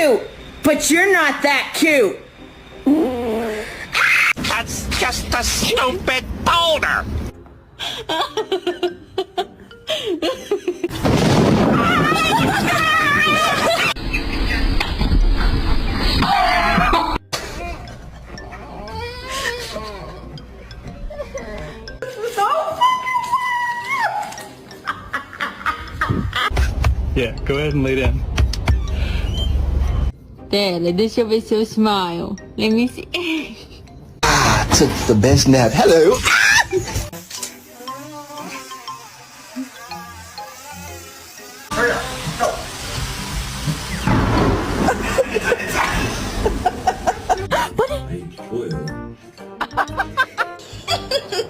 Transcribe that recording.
cute, but you're not that cute. That's just a stupid boulder. Yeah, go ahead and lay down. Pera, deixa eu ver seu smile. Let me see. Took the best nap. Hello. Hurry up.